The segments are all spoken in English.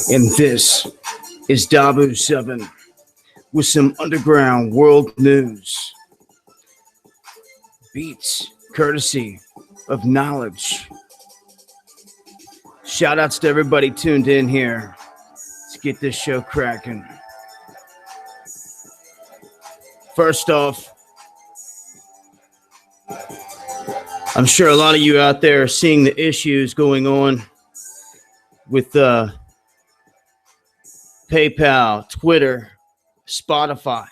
And this is Dabu7 with some underground world news. Beats courtesy of knowledge. Shout outs to everybody tuned in here. Let's get this show cracking. First off, I'm sure a lot of you out there are seeing the issues going on with PayPal, Twitter, Spotify,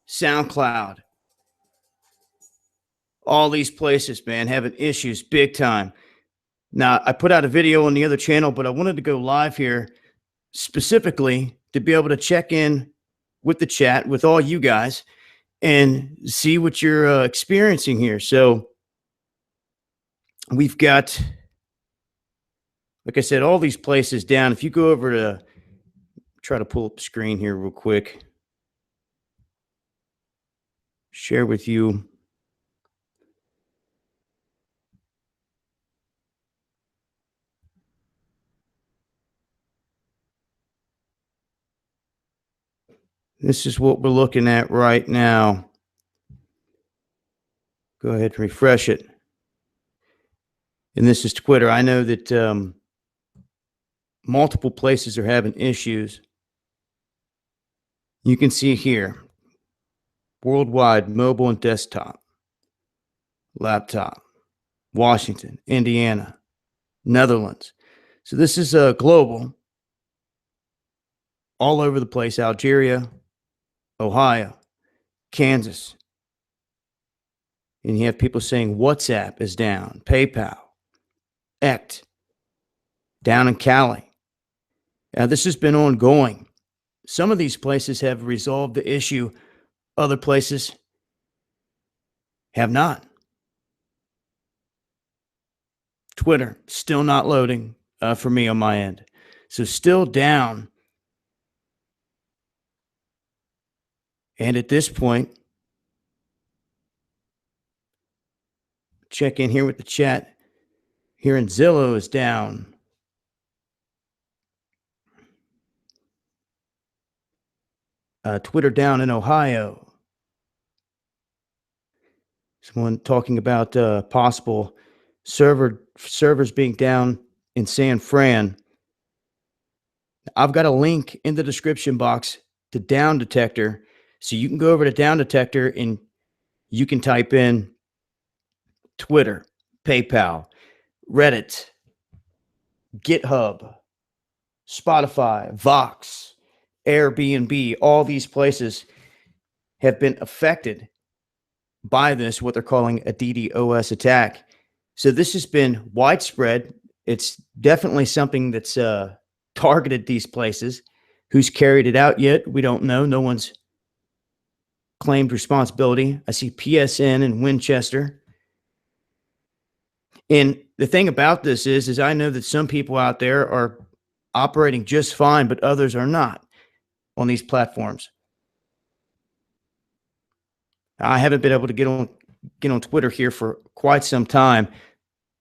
SoundCloud. All these places, man, having issues big time. Now, I put out a video on the other channel, but I wanted to go live here specifically to be able to check in with the chat with all you guys and see what you're experiencing here. So we've got, like I said, all these places down. If you go over to, try to pull up the screen here real quick, share with you. This is what we're looking at right now. Go ahead and refresh it. And this is Twitter. I know that multiple places are having issues. You can see here, worldwide, mobile and desktop, laptop, Washington, Indiana, Netherlands. So this is global, all over the place. Algeria, Ohio, Kansas. And you have people saying WhatsApp is down, PayPal, Ect, down in Cali. Now, this has been ongoing. Some of these places have resolved the issue. Other places have not. Twitter, still not loading for me on my end. So still down. And at this point, check in here with the chat. Here in Zillow is down. Twitter down in Ohio. Someone talking about possible servers being down in San Fran. I've got a link in the description box to Down Detector. So you can go over to Down Detector and you can type in Twitter, PayPal, Reddit, GitHub, Spotify, Vox, Airbnb. All these places have been affected by this, what they're calling a DDoS attack. So this has been widespread. It's definitely something that's targeted these places. Who's carried it out yet? We don't know. No one's claimed responsibility. I see PSN in Winchester. And the thing about this is I know that some people out there are operating just fine, but others are not on these platforms. I haven't been able to get on Twitter here for quite some time.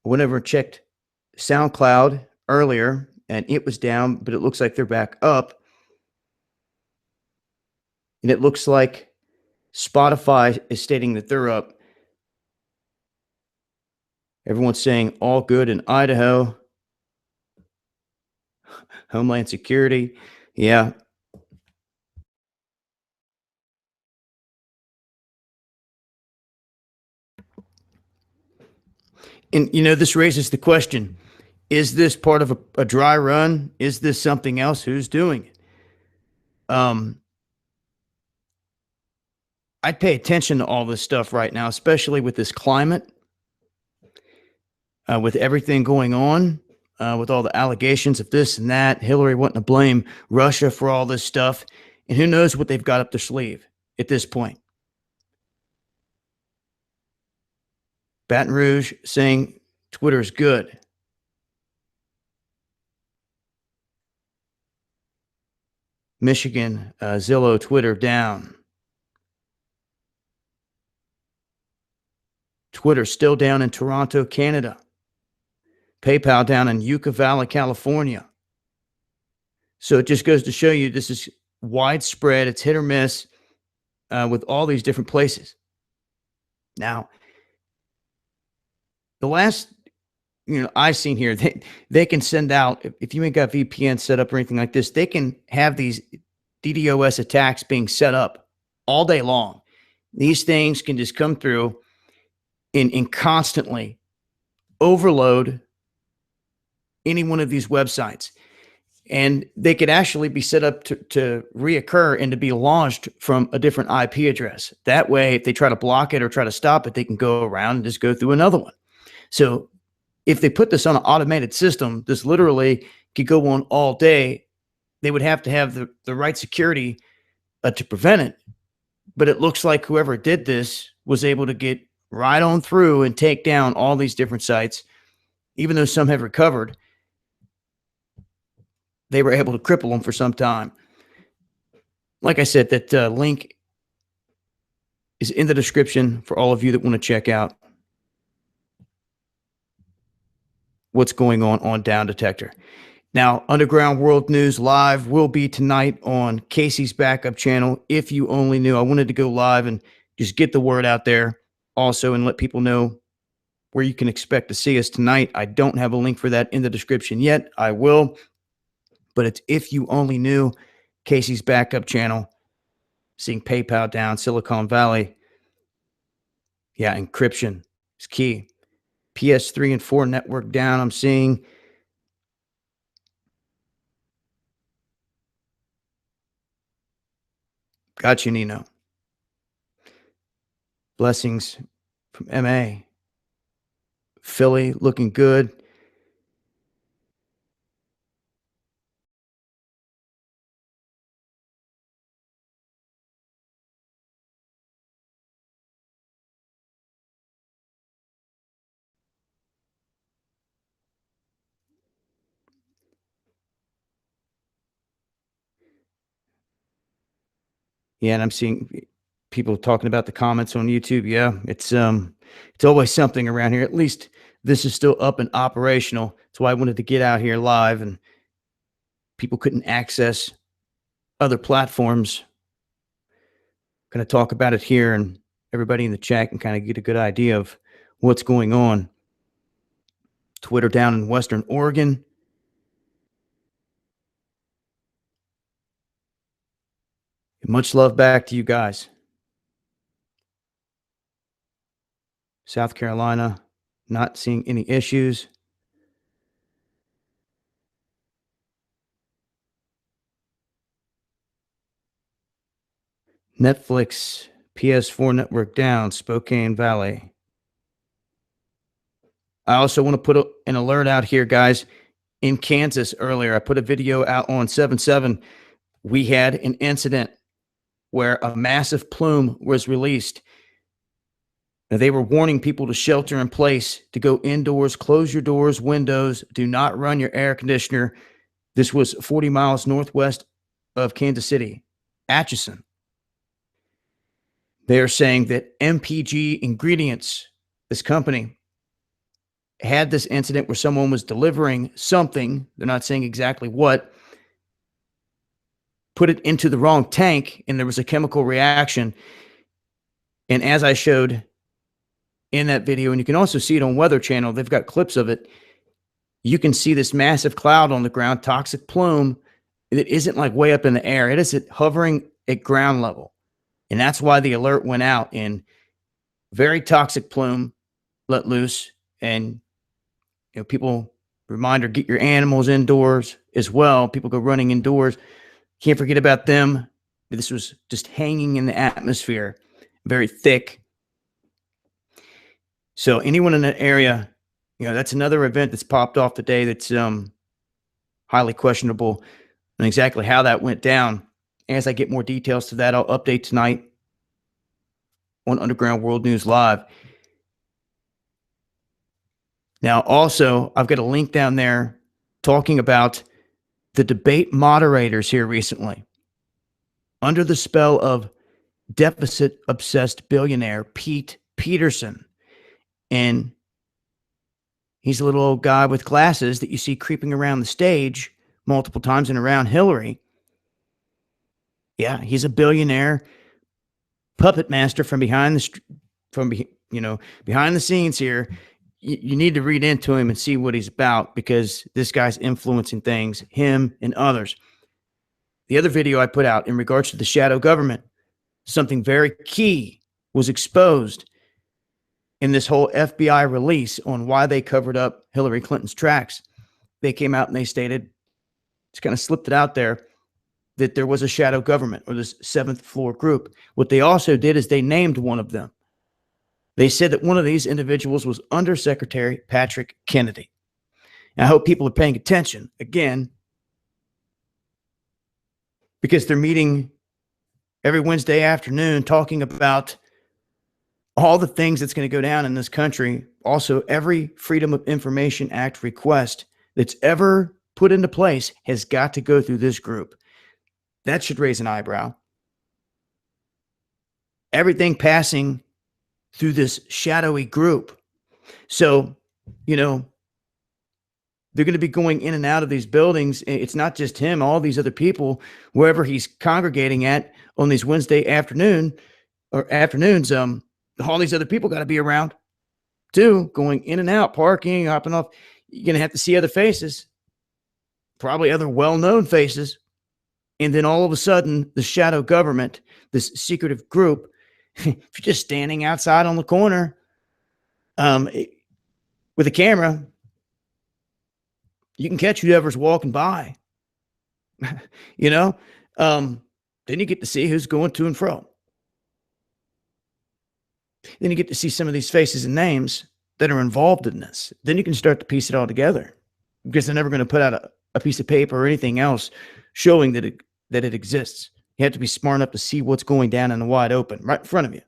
Whenever I checked SoundCloud earlier, and it was down, but it looks like they're back up. And it looks like Spotify is stating that they're up. Everyone's saying all good in Idaho. Homeland Security. Yeah. And, this raises the question, is this part of a dry run? Is this something else? Who's doing it? I'd pay attention to all this stuff right now, especially with this climate, with everything going on, with all the allegations of this and that. Hillary wanting to blame Russia for all this stuff. And who knows what they've got up their sleeve at this point. Baton Rouge saying Twitter is good. Michigan, Zillow, Twitter down. Twitter still down in Toronto, Canada. PayPal down in Yucca Valley, California. So it just goes to show you this is widespread. It's hit or miss with all these different places. Now, the last I've seen here, they can send out, if you ain't got VPN set up or anything like this, they can have these DDoS attacks being set up all day long. These things can just come through and constantly overload any one of these websites. And they could actually be set up to reoccur and to be launched from a different IP address. That way, if they try to block it or try to stop it, they can go around and just go through another one. So if they put this on an automated system, this literally could go on all day. They would have to have the right security to prevent it. But it looks like whoever did this was able to get right on through and take down all these different sites. Even though some have recovered, they were able to cripple them for some time. Like I said, that link is in the description for all of you that want to check out what's going on Down Detector. Now, Underground World News Live will be tonight on Casey's backup channel. If you only knew, I wanted to go live and just get the word out there also and let people know where you can expect to see us tonight. I don't have a link for that in the description yet. I will, but it's If You Only Knew, Casey's backup channel. Seeing PayPal down, Silicon Valley. Yeah, encryption is key. PS3 and 4 network down, I'm seeing. Got you, Nino. Blessings from MA. Philly looking good. Yeah, and I'm seeing people talking about the comments on YouTube. Yeah, it's always something around here. At least this is still up and operational. That's why I wanted to get out here live, and people couldn't access other platforms. Going to talk about it here, and everybody in the chat can kind of get a good idea of what's going on. Twitter down in Western Oregon. Much love back to you guys. South Carolina, not seeing any issues. Netflix, PS4 network down, Spokane Valley. I also want to put an alert out here, guys. In Kansas earlier, I put a video out on 7/7. We had an incident where a massive plume was released. Now, they were warning people to shelter in place, to go indoors, close your doors, windows, do not run your air conditioner. This was 40 miles northwest of Kansas City, Atchison. They are saying that MPG Ingredients, this company, had this incident where someone was delivering something. They're not saying exactly what. Put it into the wrong tank, and there was a chemical reaction. And as I showed in that video, and you can also see it on Weather Channel, they've got clips of it. You can see this massive cloud on the ground, toxic plume. It isn't like way up in the air. It is hovering at ground level. And that's why the alert went out. And very toxic plume let loose And, people, reminder, get your animals indoors as well. People go running indoors. Can't forget about them. This was just hanging in the atmosphere, very thick. So anyone in that area, that's another event that's popped off today that's highly questionable, and exactly how that went down. As I get more details to that, I'll update tonight on Underground World News Live. Now, also, I've got a link down there talking about the debate moderators here recently. Under the spell of deficit-obsessed billionaire Pete Peterson. And he's a little old guy with glasses that you see creeping around the stage multiple times and around Hillary. Yeah, he's a billionaire puppet master from behind the scenes here. You need to read into him and see what he's about, because this guy's influencing things, him and others. The other video I put out in regards to the shadow government, something very key was exposed in this whole FBI release on why they covered up Hillary Clinton's tracks. They came out and they stated, just kind of slipped it out there, that there was a shadow government, or this seventh floor group. What they also did is they named one of them. They said that one of these individuals was Undersecretary Patrick Kennedy. And I hope people are paying attention again, because they're meeting every Wednesday afternoon talking about all the things that's going to go down in this country. Also, every Freedom of Information Act request that's ever put into place has got to go through this group. That should raise an eyebrow. Everything passing through this shadowy group. So, they're going to be going in and out of these buildings. It's not just him, all these other people, wherever he's congregating at on these Wednesday afternoons, all these other people got to be around too, going in and out, parking, hopping off. You're going to have to see other faces, probably other well-known faces. And then all of a sudden, the shadow government, this secretive group, if you're just standing outside on the corner with a camera, you can catch whoever's walking by. Then you get to see who's going to and fro. Then you get to see some of these faces and names that are involved in this. Then you can start to piece it all together, because they're never going to put out a piece of paper or anything else showing that it exists. You have to be smart enough to see what's going down in the wide open right in front of you.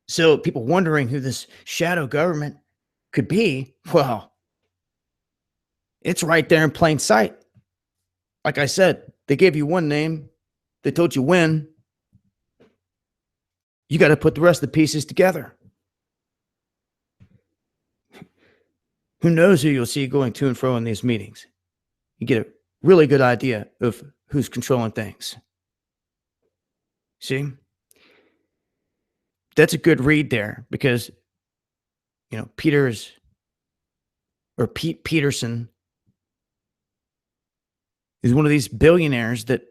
So people wondering who this shadow government could be, well, it's right there in plain sight. Like I said, they gave you one name. They told you when. You got to put the rest of the pieces together. Who knows who you'll see going to and fro in these meetings? You get a really good idea of who's controlling things. See? That's a good read there, because, Pete Peterson is one of these billionaires that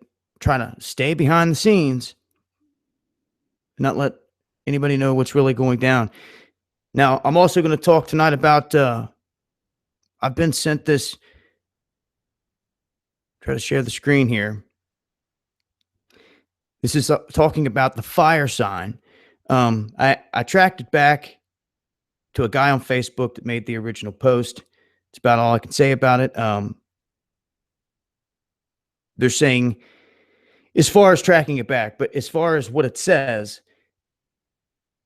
try to stay behind the scenes, not let anybody know what's really going down. Now, I'm also going to talk tonight about, I've been sent this, try to share the screen here. This is talking about the fire sign. I tracked it back to a guy on Facebook that made the original post. It's about all I can say about it. They're saying, as far as tracking it back, but as far as what it says,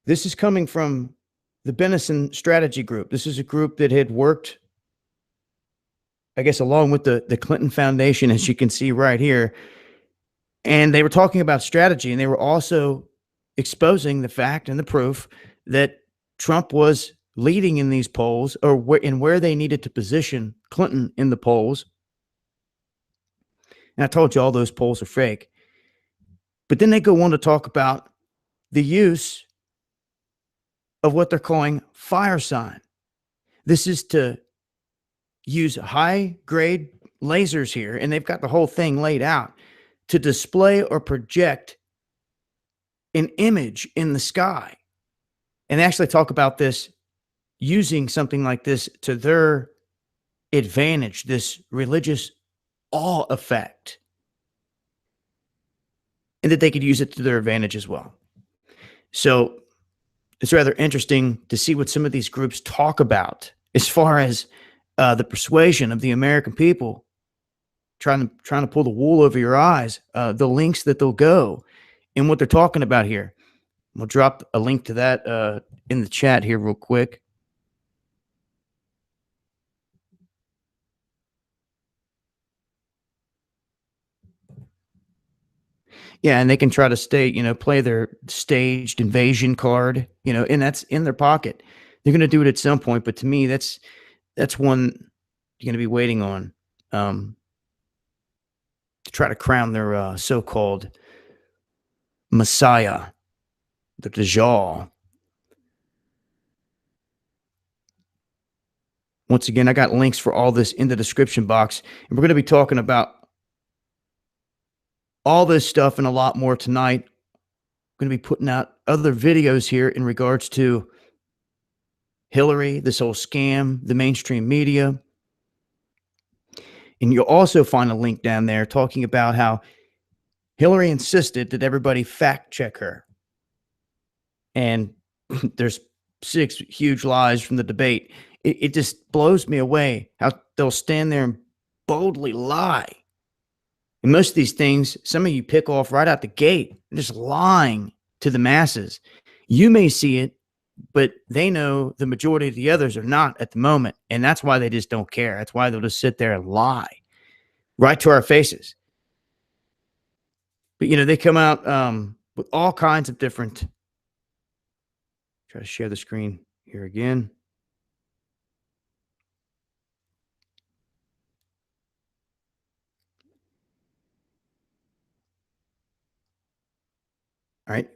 this is coming from the Benison Strategy Group. This is a group that had worked, I guess, along with the Clinton Foundation, as you can see right here. And they were talking about strategy, and they were also exposing the fact and the proof that Trump was leading in these polls, or where they needed to position Clinton in the polls. And I told you all those polls are fake. But then they go on to talk about the use of what they're calling fire sign. This is to use high-grade lasers here, and they've got the whole thing laid out to display or project an image in the sky. And they actually talk about this using something like this to their advantage, this religious awe effect, and that they could use it to their advantage as well. So it's rather interesting to see what some of these groups talk about as far as the persuasion of the American people, trying to pull the wool over your eyes, the links that they'll go, and what they're talking about here. We'll drop a link to that in the chat here real quick. Yeah, and they can try to play their staged invasion card, and that's in their pocket. They're going to do it at some point, but to me, that's one you're going to be waiting on to try to crown their so-called Messiah, the Dajjal. Once again, I got links for all this in the description box, and we're going to be talking about all this stuff and a lot more tonight. I'm going to be putting out other videos here in regards to Hillary, this whole scam, the mainstream media. And you'll also find a link down there talking about how Hillary insisted that everybody fact check her. And there's 6 huge lies from the debate. It just blows me away how they'll stand there and boldly lie. And most of these things, some of you pick off right out the gate. They're just lying to the masses. You may see it, but they know the majority of the others are not at the moment. And that's why they just don't care. That's why they'll just sit there and lie right to our faces. But, they come out with all kinds of different. Try to share the screen here again. All right.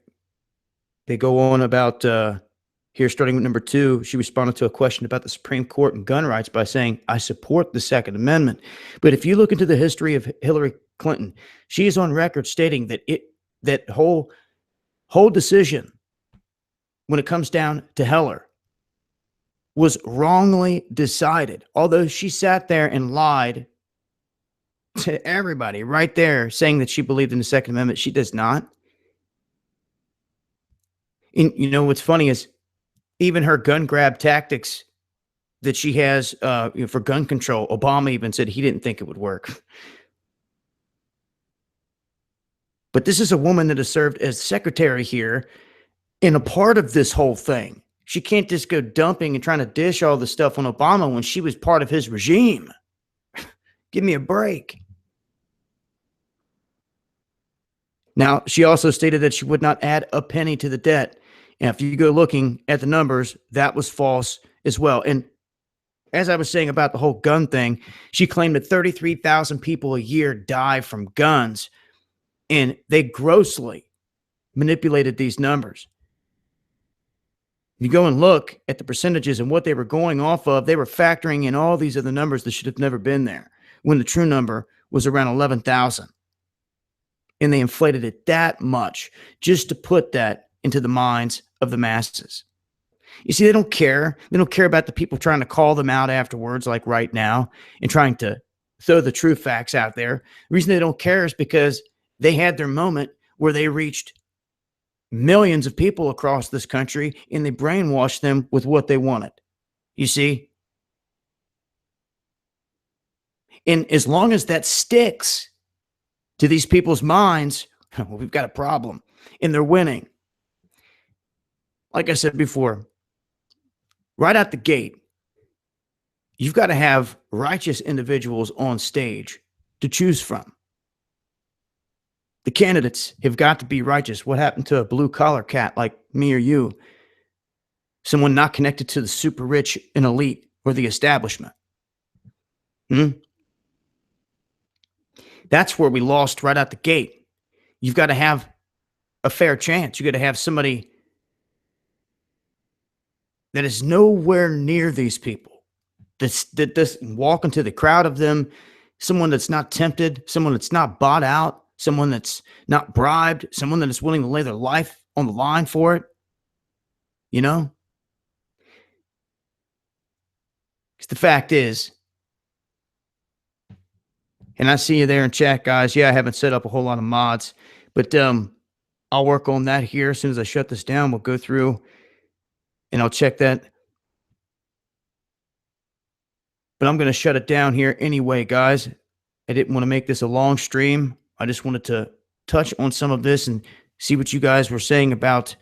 They go on about here, starting with number 2. She responded to a question about the Supreme Court and gun rights by saying, I support the Second Amendment. But if you look into the history of Hillary Clinton, she is on record stating that whole decision, when it comes down to Heller, was wrongly decided. Although she sat there and lied to everybody right there, saying that she believed in the Second Amendment, she does not. And what's funny is even her gun grab tactics that she has for gun control, Obama even said he didn't think it would work. But this is a woman that has served as secretary here and a part of this whole thing. She can't just go dumping and trying to dish all the stuff on Obama when she was part of his regime. Give me a break. Now, she also stated that she would not add a penny to the debt. And if you go looking at the numbers, that was false as well. And as I was saying about the whole gun thing, she claimed that 33,000 people a year die from guns, and they grossly manipulated these numbers. If you go and look at the percentages and what they were going off of, they were factoring in all these other numbers that should have never been there, when the true number was around 11,000. And they inflated it that much just to put that into the minds of the masses. You see, they don't care. They don't care about the people trying to call them out afterwards, like right now, and trying to throw the true facts out there. The reason they don't care is because they had their moment where they reached millions of people across this country and they brainwashed them with what they wanted. You see? And as long as that sticks to these people's minds, well, we've got a problem, and they're winning. Like I said before, right out the gate, you've got to have righteous individuals on stage to choose from. The candidates have got to be righteous. What happened to a blue-collar cat like me or you? Someone not connected to the super rich and elite or the establishment. That's where we lost right out the gate. You've got to have a fair chance. You've got to have somebody that is nowhere near these people, that doesn't walk into the crowd of them, someone that's not tempted, someone that's not bought out, someone that's not bribed, someone that is willing to lay their life on the line for it. you know? Because the fact is, and I see you there in chat, guys. Yeah, I haven't set up a whole lot of mods, but I'll work on that here as soon as I shut this down. We'll go through and I'll check that. But I'm going to shut it down here anyway, guys. I didn't want to make this a long stream. I just wanted to touch on some of this and see what you guys were saying about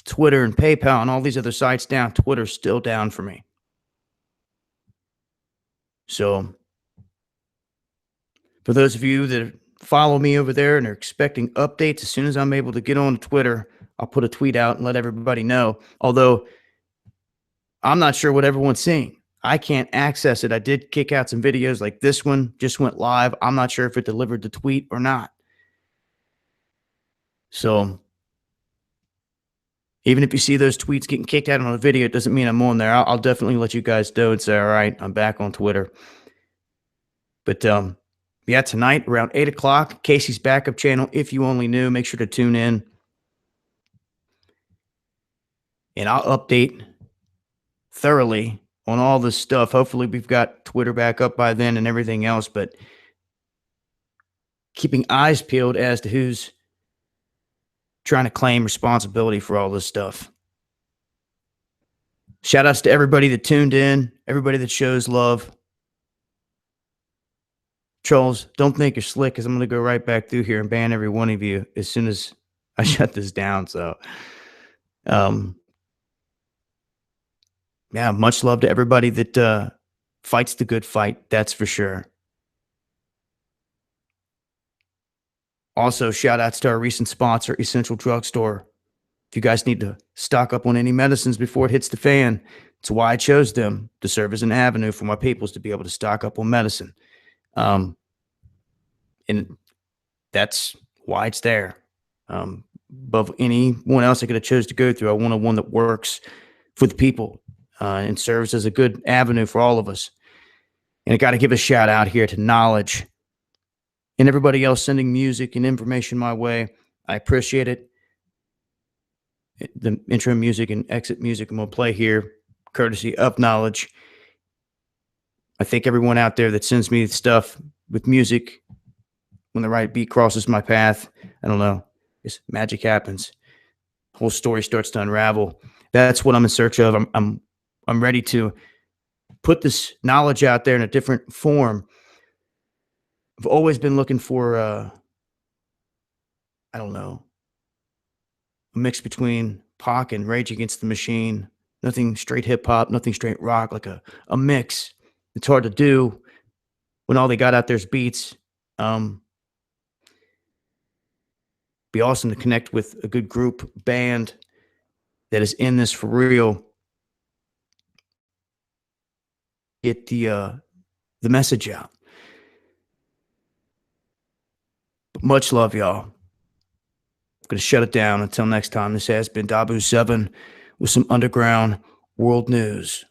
Twitter and PayPal and all these other sites down. Twitter's still down for me. So for those of you that follow me over there and are expecting updates, as soon as I'm able to get on Twitter, I'll put a tweet out and let everybody know. Although I'm not sure what everyone's seeing. I can't access it. I did kick out some videos like this one, just went live. I'm not sure if it delivered the tweet or not. So even if you see those tweets getting kicked out on a video, it doesn't mean I'm on there. I'll definitely let you guys know and say, all right, I'm back on Twitter. But yeah, tonight around 8 o'clock, Casey's backup channel, If You Only Knew. Make sure to tune in. And I'll update thoroughly on all this stuff. Hopefully we've got Twitter back up by then and everything else, but keeping eyes peeled as to who's trying to claim responsibility for all this stuff. Shout outs to everybody that tuned in, everybody that shows love. Trolls, don't think you're slick, because I'm going to go right back through here and ban every one of you as soon as I shut this down. So, yeah, much love to everybody that fights the good fight. That's for sure. Also, shout outs to our recent sponsor, Essential Drugstore. If you guys need to stock up on any medicines before it hits the fan, it's why I chose them to serve as an avenue for my peoples to be able to stock up on medicine. And that's why it's there. Above anyone else I could have chose to go through, I wanted one that works for the people and serves as a good avenue for all of us. And I got to give a shout out here to Knowledge and everybody else sending music and information my way. I appreciate it. The intro music and exit music I'm going to play here, courtesy of Knowledge. I thank everyone out there that sends me stuff with music. When the right beat crosses my path, I don't know, this magic happens. Whole story starts to unravel. That's what I'm in search of. I'm ready to put this knowledge out there in a different form. I've always been looking for, I don't know, a mix between Pac and Rage Against the Machine. Nothing straight hip hop, nothing straight rock, like a mix. It's hard to do when all they got out there is beats. Be awesome to connect with a good group band that is in this for real. Get the message out. But much love, y'all. I'm going to shut it down. Until next time, this has been Dabu7 with some underground world news.